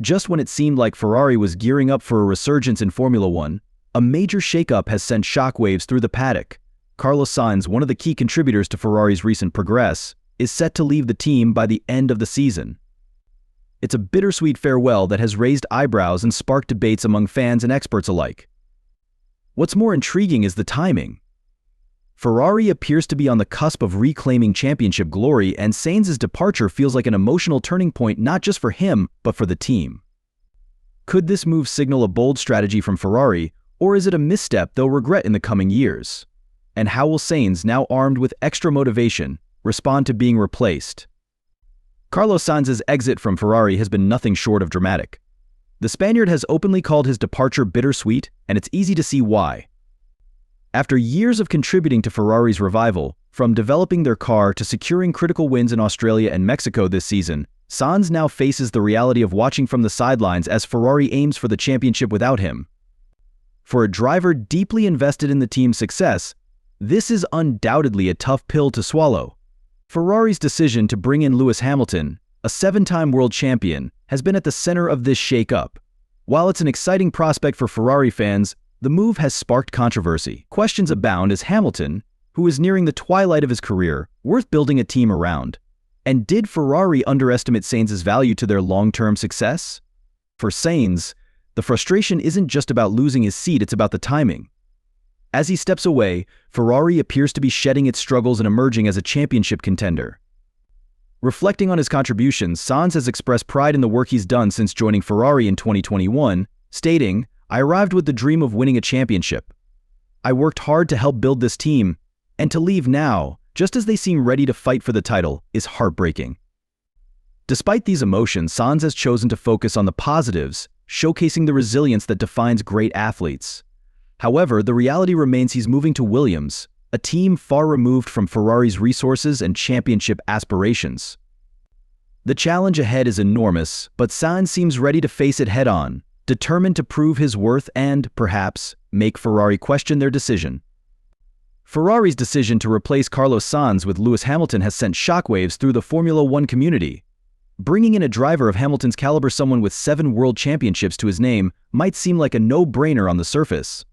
Just when it seemed like Ferrari was gearing up for a resurgence in Formula One, a major shakeup has sent shockwaves through the paddock. Carlos Sainz, one of the key contributors to Ferrari's recent progress, is set to leave the team by the end of the season. It's a bittersweet farewell that has raised eyebrows and sparked debates among fans and experts alike. What's more intriguing is the timing. Ferrari appears to be on the cusp of reclaiming championship glory, and Sainz's departure feels like an emotional turning point not just for him, but for the team. Could this move signal a bold strategy from Ferrari, or is it a misstep they'll regret in the coming years? And how will Sainz, now armed with extra motivation, respond to being replaced? Carlos Sainz's exit from Ferrari has been nothing short of dramatic. The Spaniard has openly called his departure bittersweet, and it's easy to see why. After years of contributing to Ferrari's revival, from developing their car to securing critical wins in Australia and Mexico this season, Sainz now faces the reality of watching from the sidelines as Ferrari aims for the championship without him. For a driver deeply invested in the team's success, this is undoubtedly a tough pill to swallow. Ferrari's decision to bring in Lewis Hamilton, a 7-time world champion, has been at the center of this shake-up. While it's an exciting prospect for Ferrari fans, the move has sparked controversy. Questions abound as Hamilton, who is nearing the twilight of his career, worth building a team around. And did Ferrari underestimate Sainz's value to their long-term success? For Sainz, the frustration isn't just about losing his seat, it's about the timing. As he steps away, Ferrari appears to be shedding its struggles and emerging as a championship contender. Reflecting on his contributions, Sainz has expressed pride in the work he's done since joining Ferrari in 2021, stating, "I arrived with the dream of winning a championship. I worked hard to help build this team, and to leave now, just as they seem ready to fight for the title, is heartbreaking." Despite these emotions, Sainz has chosen to focus on the positives, showcasing the resilience that defines great athletes. However, the reality remains he's moving to Williams, a team far removed from Ferrari's resources and championship aspirations. The challenge ahead is enormous, but Sainz seems ready to face it head-on, determined to prove his worth and, perhaps, make Ferrari question their decision. Ferrari's decision to replace Carlos Sainz with Lewis Hamilton has sent shockwaves through the Formula One community. Bringing in a driver of Hamilton's caliber, someone with 7 world championships to his name, might seem like a no-brainer on the surface.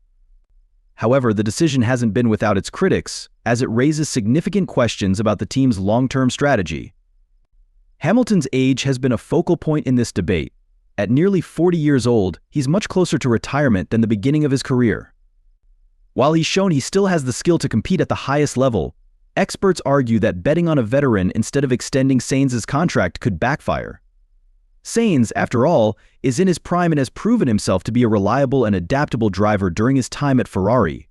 However, the decision hasn't been without its critics, as it raises significant questions about the team's long-term strategy. Hamilton's age has been a focal point in this debate. At nearly 40 years old, he's much closer to retirement than the beginning of his career. While he's shown he still has the skill to compete at the highest level, experts argue that betting on a veteran instead of extending Sainz's contract could backfire. Sainz, after all, is in his prime and has proven himself to be a reliable and adaptable driver during his time at Ferrari.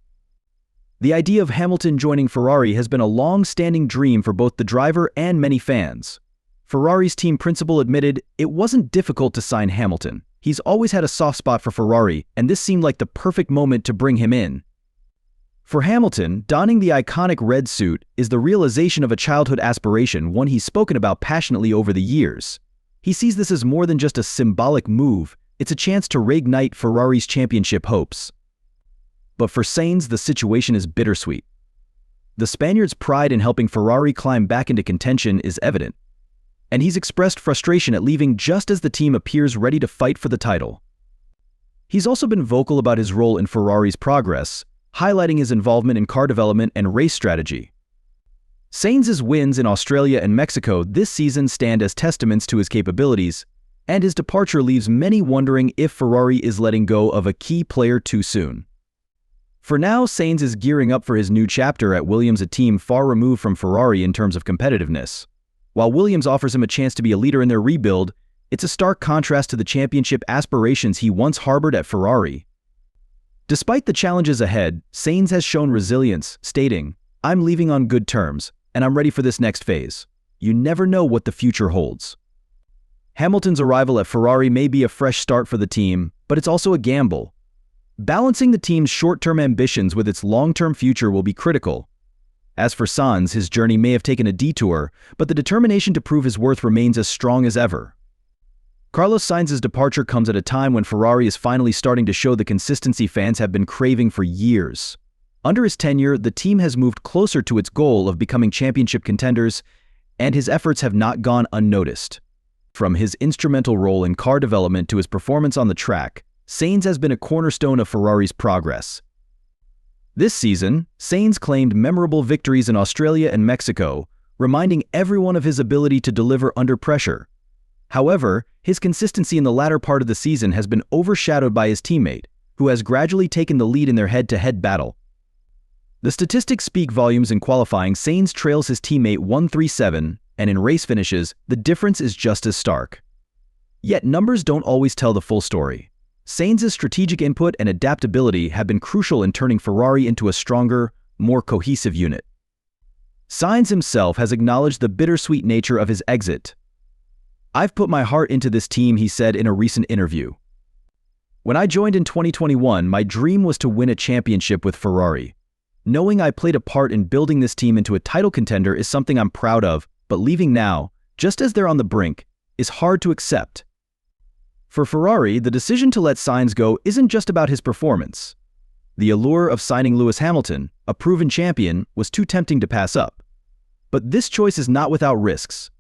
The idea of Hamilton joining Ferrari has been a long-standing dream for both the driver and many fans. Ferrari's team principal admitted it wasn't difficult to sign Hamilton. He's always had a soft spot for Ferrari, and this seemed like the perfect moment to bring him in. For Hamilton, donning the iconic red suit is the realization of a childhood aspiration, one he's spoken about passionately over the years. He sees this as more than just a symbolic move, it's a chance to reignite Ferrari's championship hopes. But for Sainz, the situation is bittersweet. The Spaniard's pride in helping Ferrari climb back into contention is evident, and he's expressed frustration at leaving just as the team appears ready to fight for the title. He's also been vocal about his role in Ferrari's progress, highlighting his involvement in car development and race strategy. Sainz's wins in Australia and Mexico this season stand as testaments to his capabilities, and his departure leaves many wondering if Ferrari is letting go of a key player too soon. For now, Sainz is gearing up for his new chapter at Williams, a team far removed from Ferrari in terms of competitiveness. While Williams offers him a chance to be a leader in their rebuild, it's a stark contrast to the championship aspirations he once harbored at Ferrari. Despite the challenges ahead, Sainz has shown resilience, stating, "I'm leaving on good terms, and I'm ready for this next phase. You never know what the future holds." Hamilton's arrival at Ferrari may be a fresh start for the team, but it's also a gamble. Balancing the team's short-term ambitions with its long-term future will be critical. As for Sainz, his journey may have taken a detour, but the determination to prove his worth remains as strong as ever. Carlos Sainz's departure comes at a time when Ferrari is finally starting to show the consistency fans have been craving for years. Under his tenure, the team has moved closer to its goal of becoming championship contenders, and his efforts have not gone unnoticed. From his instrumental role in car development to his performance on the track, Sainz has been a cornerstone of Ferrari's progress. This season, Sainz claimed memorable victories in Australia and Mexico, reminding everyone of his ability to deliver under pressure. However, his consistency in the latter part of the season has been overshadowed by his teammate, who has gradually taken the lead in their head-to-head battle. The statistics speak volumes. In qualifying, Sainz trails his teammate 137, and in race finishes, the difference is just as stark. Yet numbers don't always tell the full story. Sainz's strategic input and adaptability have been crucial in turning Ferrari into a stronger, more cohesive unit. Sainz himself has acknowledged the bittersweet nature of his exit. "I've put my heart into this team," he said in a recent interview. "When I joined in 2021, my dream was to win a championship with Ferrari. Knowing I played a part in building this team into a title contender is something I'm proud of, but leaving now, just as they're on the brink, is hard to accept." For Ferrari, the decision to let Sainz go isn't just about his performance. The allure of signing Lewis Hamilton, a proven champion, was too tempting to pass up. But this choice is not without risks.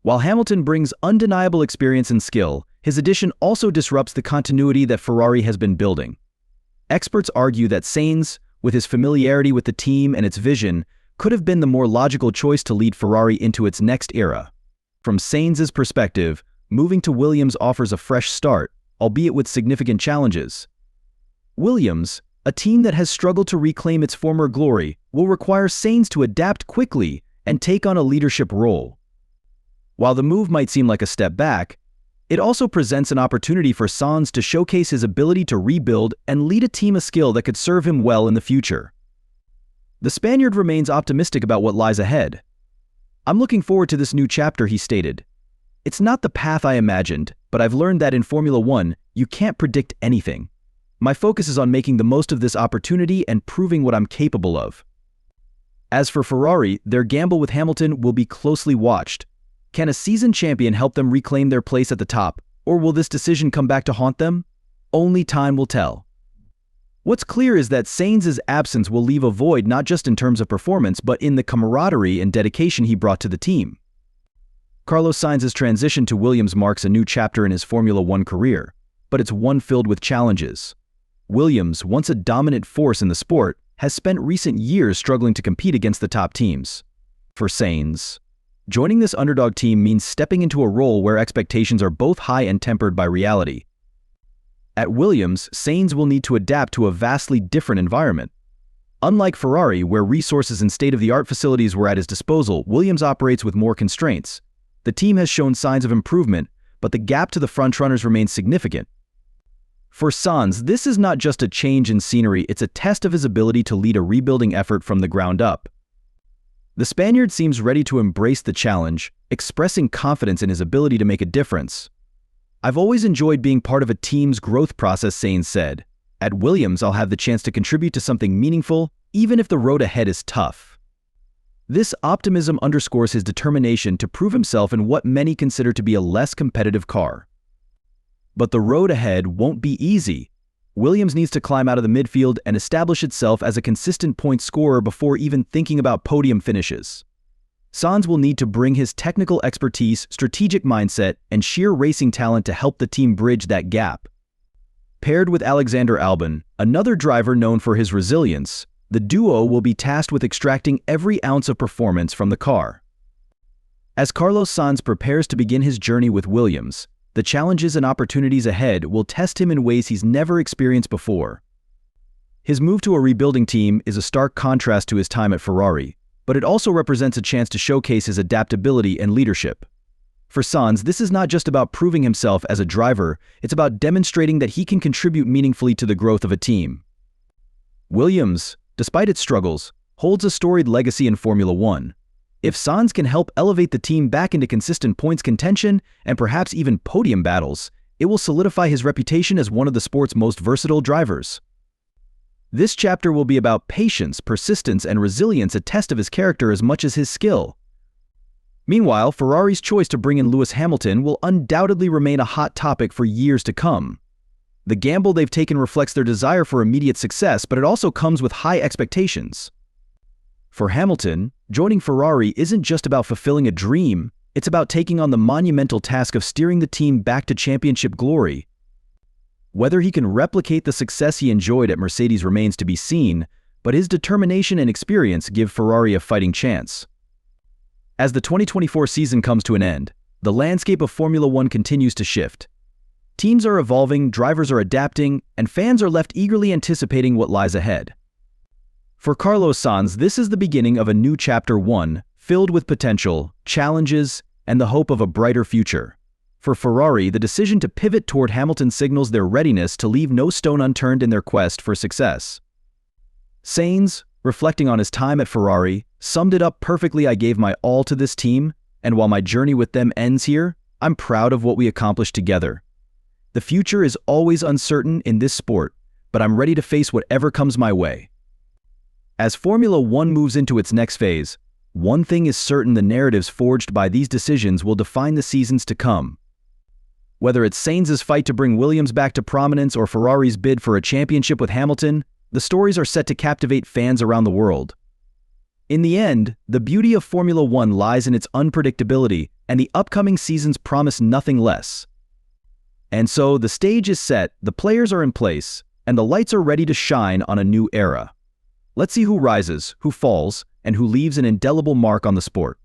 While Hamilton brings undeniable experience and skill, his addition also disrupts the continuity that Ferrari has been building. Experts argue that Sainz, with his familiarity with the team and its vision, could have been the more logical choice to lead Ferrari into its next era. From Sainz's perspective, moving to Williams offers a fresh start, albeit with significant challenges. Williams, a team that has struggled to reclaim its former glory, will require Sainz to adapt quickly and take on a leadership role. While the move might seem like a step back, it also presents an opportunity for Sainz to showcase his ability to rebuild and lead a team, a skill that could serve him well in the future. The Spaniard remains optimistic about what lies ahead. "I'm looking forward to this new chapter," he stated. "It's not the path I imagined, but I've learned that in Formula One, you can't predict anything. My focus is on making the most of this opportunity and proving what I'm capable of." As for Ferrari, their gamble with Hamilton will be closely watched. Can a seasoned champion help them reclaim their place at the top, or will this decision come back to haunt them? Only time will tell. What's clear is that Sainz's absence will leave a void not just in terms of performance, but in the camaraderie and dedication he brought to the team. Carlos Sainz's transition to Williams marks a new chapter in his Formula One career, but it's one filled with challenges. Williams, once a dominant force in the sport, has spent recent years struggling to compete against the top teams. For Sainz, joining this underdog team means stepping into a role where expectations are both high and tempered by reality. At Williams, Sainz will need to adapt to a vastly different environment. Unlike Ferrari, where resources and state-of-the-art facilities were at his disposal, Williams operates with more constraints. The team has shown signs of improvement, but the gap to the frontrunners remains significant. For Sainz, this is not just a change in scenery, it's a test of his ability to lead a rebuilding effort from the ground up. The Spaniard seems ready to embrace the challenge, expressing confidence in his ability to make a difference. "I've always enjoyed being part of a team's growth process," Sainz said. "At Williams, I'll have the chance to contribute to something meaningful, even if the road ahead is tough." This optimism underscores his determination to prove himself in what many consider to be a less competitive car. But the road ahead won't be easy. Williams needs to climb out of the midfield and establish itself as a consistent point scorer before even thinking about podium finishes. Sainz will need to bring his technical expertise, strategic mindset, and sheer racing talent to help the team bridge that gap. Paired with Alexander Albon, another driver known for his resilience, the duo will be tasked with extracting every ounce of performance from the car. As Carlos Sainz prepares to begin his journey with Williams, the challenges and opportunities ahead will test him in ways he's never experienced before. His move to a rebuilding team is a stark contrast to his time at Ferrari, but it also represents a chance to showcase his adaptability and leadership. For Sainz, this is not just about proving himself as a driver, it's about demonstrating that he can contribute meaningfully to the growth of a team. Williams, despite its struggles, holds a storied legacy in Formula One. If Sainz can help elevate the team back into consistent points contention and perhaps even podium battles, it will solidify his reputation as one of the sport's most versatile drivers. This chapter will be about patience, persistence, and resilience, a test of his character as much as his skill. Meanwhile, Ferrari's choice to bring in Lewis Hamilton will undoubtedly remain a hot topic for years to come. The gamble they've taken reflects their desire for immediate success, but it also comes with high expectations. For Hamilton, joining Ferrari isn't just about fulfilling a dream, It's about taking on the monumental task of steering the team back to championship glory. Whether he can replicate the success he enjoyed at Mercedes remains to be seen, but his determination and experience give Ferrari a fighting chance. As the 2024 season comes to an end, the landscape of Formula One continues to shift. Teams are evolving, drivers are adapting, and fans are left eagerly anticipating what lies ahead. For Carlos Sainz, this is the beginning of a new chapter, one filled with potential, challenges, and the hope of a brighter future. For Ferrari, the decision to pivot toward Hamilton signals their readiness to leave no stone unturned in their quest for success. Sainz, reflecting on his time at Ferrari, summed it up perfectly. "I gave my all to this team, and while my journey with them ends here, I'm proud of what we accomplished together. The future is always uncertain in this sport, but I'm ready to face whatever comes my way." As Formula One moves into its next phase, one thing is certain: the narratives forged by these decisions will define the seasons to come. Whether it's Sainz's fight to bring Williams back to prominence or Ferrari's bid for a championship with Hamilton, the stories are set to captivate fans around the world. In the end, the beauty of Formula One lies in its unpredictability, and the upcoming seasons promise nothing less. And so, the stage is set, the players are in place, and the lights are ready to shine on a new era. Let's see who rises, who falls, and who leaves an indelible mark on the sport.